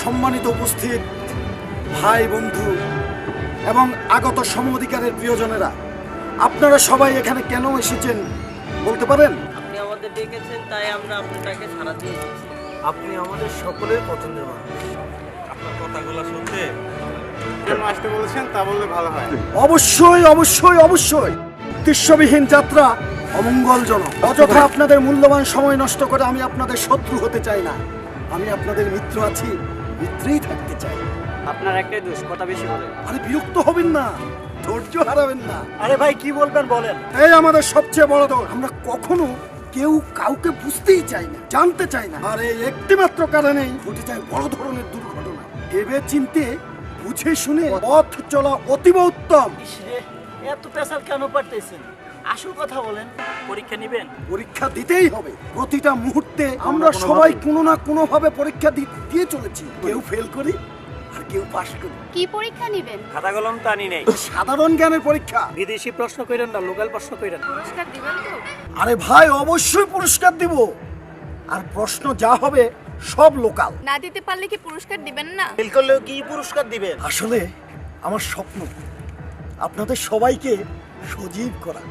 সম্মানিত উপস্থিত ভাই বন্ধু এবং আগত সমঅধিকারের প্রিয়জনেরা, আপনারা সবাই এখানে কেন এসেছেন বলতে পারেন? আপনি আমাদের ডেকেছেন, তাই আমরা আপনাকে সাড়া দিয়ে এসেছি। আপনি আমাদের সকলের পছন্দের মানুষ। আপনার কথাগুলো শুনতে কেন আসতে বলেছেন তা বললে ভালো হয়। অবশ্যই অবশ্যই অবশ্যই উদ্দেশ্যবিহীন যাত্রা অমঙ্গলজনক। অযথা আপনাদের মূল্যবান সময় নষ্ট করে আমি আপনাদের শত্রু হতে চাই না। আমি আপনাদের মিত্র আছি, মিত্রেই থাকতে চাই। আপনার একটাই দোষ, কথা বেশি বলেন। আরে বিরক্ত হবেন না, ধৈর্য হারাবেন না। আরে ভাই কি বলবেন বলেন। এই আমাদের সবচেয়ে বড় দোষ, আমরা কখনো কেউ কাউকে বুঝতেই চাই না, জানতে চাই না। আর এই একটিমাত্র কারণেই ঘটে যায় বড় ধরনের দুর্ঘটনা। ভেবে চিনতে বুঝে শুনে পথ চলা অতীব উত্তম। এত পেশাল কেন পারতেছেন? আসল কথা বলেন। পরীক্ষা নেবেন? পরীক্ষা দিতেই হবে। প্রতিটা মুহূর্তে আমরা সবাই কোনো না কোনো ভাবে পরীক্ষা দিয়ে চলেছি। কেউ ফেল করি আর কেউ পাশ করি। কি পরীক্ষা নেবেন? খাতা কলম তো আনি নেই। সাধারণ জ্ঞানের পরীক্ষা। বিদেশি প্রশ্ন কইরেন না, লোকাল প্রশ্ন কইরেন। পুরস্কার দিবেন তো? আরে ভাই অবশ্যই পুরস্কার দিব, আর প্রশ্ন যা হবে সব লোকাল। না দিতে পারলে কি পুরস্কার দিবেন না? ফেল করলেও কি পুরস্কার দিবেন? আসলে আমার স্বপ্ন আপনাদের সবাইকে সজীব করা,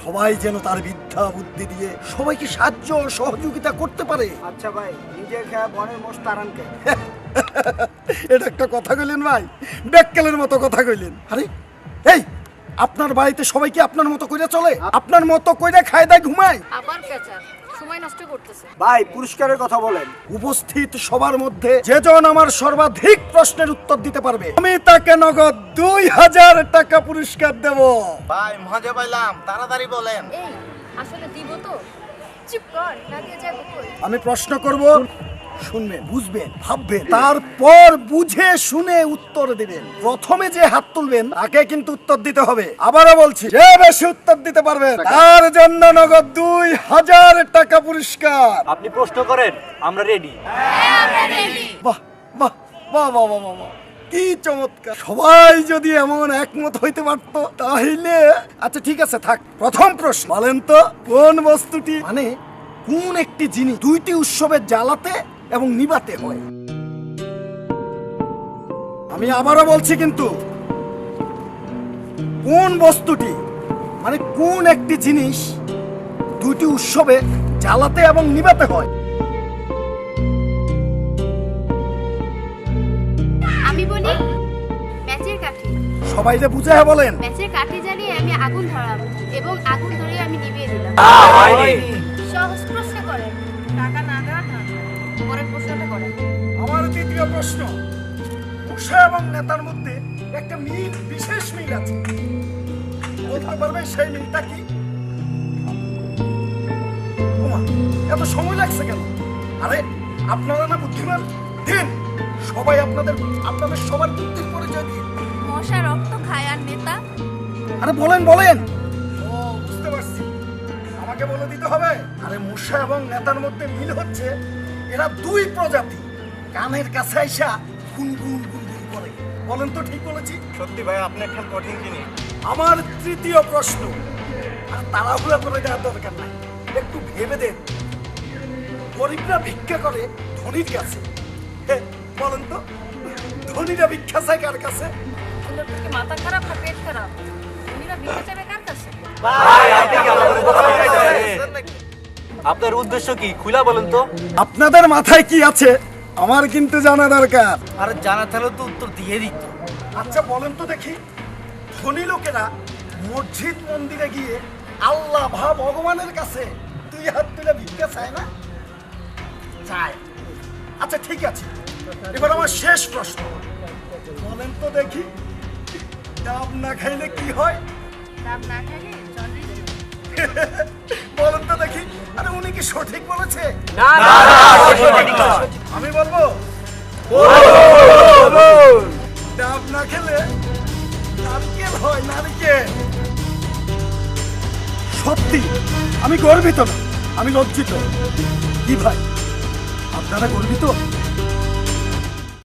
সবাই যেন তার বিদ্যা বুদ্ধি দিয়ে সবাইকে সাহায্য ও সহযোগিতা করতে পারে। আচ্ছা ভাই, নিজের খেয়া বনের মোষ তারানকে। এটা একটা কথা কইলেন ভাই, বেক্কেলের মতো কথা কইলেন। আরে এই, আপনার বাড়িতে সবাইকে আপনার মতো কইরা চলে? আপনার মতো কইরা খায় দায় ঘুমায়? আবার পেঁচা, সময় নষ্ট করতেছে। ভাই পুরস্কারের কথা বলেন। উপস্থিত সবার মধ্যে যেজন আমার সর্বাধিক প্রশ্নের উত্তর দিতে পারবে, আমি তাকে নগদ 2000 টাকা পুরস্কার দেব। ভাই মজা পাইলাম, তাড়াতাড়ি বলেন। এই আসলে দিব তো? চুপ কর, না দিয়ে যাবো কই? আমি প্রশ্ন করব, শুনবেন, বুঝবেন, ভাববেন, তারপর বুঝে শুনে উত্তর দিবেন। প্রথমে যে হাত তুলবেন তাকে কিন্তু উত্তর দিতে হবে। আবারও বলছি, যে বেশি উত্তর দিতে পারবেন তার জন্য নগদ 2000 টাকা পুরস্কার। আপনি প্রশ্ন করেন, আমরা রেডি। বাহ বাহ বাহ বাহ বাহ বাহ বাহ। কি চমৎকার! সবাই যদি এমন একমত হইতে পারতো তাহলে। আচ্ছা ঠিক আছে, থাক। প্রথম প্রশ্ন, বলেন তো কোন বস্তুটি, মানে কোন একটি জিনিস দুইটি উৎসবে জ্বালাতে এবং নিভাতে হয়? আমি আবারও বলছি কিন্তু, কোন বস্তুটি, মানে কোন একটি জিনিস দুইটি উৎসবে জ্বালাতে এবং নিভাতে হয়? আমি বলি ম্যাচের কাঠি। সবাই যে বুঝায় বলেন। ম্যাচের কাঠি জ্বালিয়ে আমি আগুন ধরালাম এবং আগুন ধরিয়ে আমি নিভিয়ে দিলাম। সহজ প্রশ্ন করেন, টাকা না দেওয়ার না। পরের প্রশ্নটা করেন। আমার দ্বিতীয় প্রশ্ন, উষা এবং নেতার মধ্যে একটা মিল, বিশেষ মিল আছে, বলতে পারবে সেই মিলটা কি? ওমা, এত সময় লাগছে কেন? আরে আপনারা না বুদ্ধিমান, দিন সবাই আপনাদের সবার বুদ্ধির পরিচয় দিন। মশা রক্ত খায় আর নেতা? আরে বলেন বলেন। ও বুঝতে পারছি, আমাকে বলে দিতে হবে। আরে মূষা এবং নেতার মধ্যে মিল হচ্ছে, এরা দুই প্রজাতি, কানের কাছে আইসা গুনগুন গুনগুন করে। বলেন তো ঠিক বলেছি? সত্যি ভাই, আপনি একটা কঠিন জিনিস। আমার তৃতীয় প্রশ্ন, আর তাড়াহুড়া করে দেওয়ার দরকার নাই, একটু ভেবে দেন। গরিবরা ভিক্ষা করে ধনীর কাছে, বলেন তো ধনীরা ভিক্ষা চায় কার কাছে? ওদের কি মাথা খারাপ না পেট খারাপ? উনিরা ভিক্ষা চাইবে কার কাছে? আপনার উদ্দেশ্য কি খুলা বলেন তো? আপনাদের মাথায় কি আছে আমার কিন্তু জানা দরকার। আর জানা থাকলে তো উত্তর দিয়ে দিত। আচ্ছা বলেন তো দেখি, ধনী লোকেরা মসজিদ মন্দিরে গিয়ে আল্লাহ ভগবানের কাছে দুই হাত তুলে ভিক্ষা চায় না? চায়। আচ্ছা ঠিক আছে, এবার আমার শেষ প্রশ্ন, বলেন তো দেখি, ডাব না খাইলে কি হয়? ডাব না খাইলে জন্ডিস। বলেন তো দেখি। আরে উনি কি সঠিক বলেছে? আমি বলবো, ডাব না খেলে নারকেল হয়, নারকেল। সত্যি আমি গর্বিত না, আমি লজ্জিত। কি ভাই, আপনারা গর্বিত?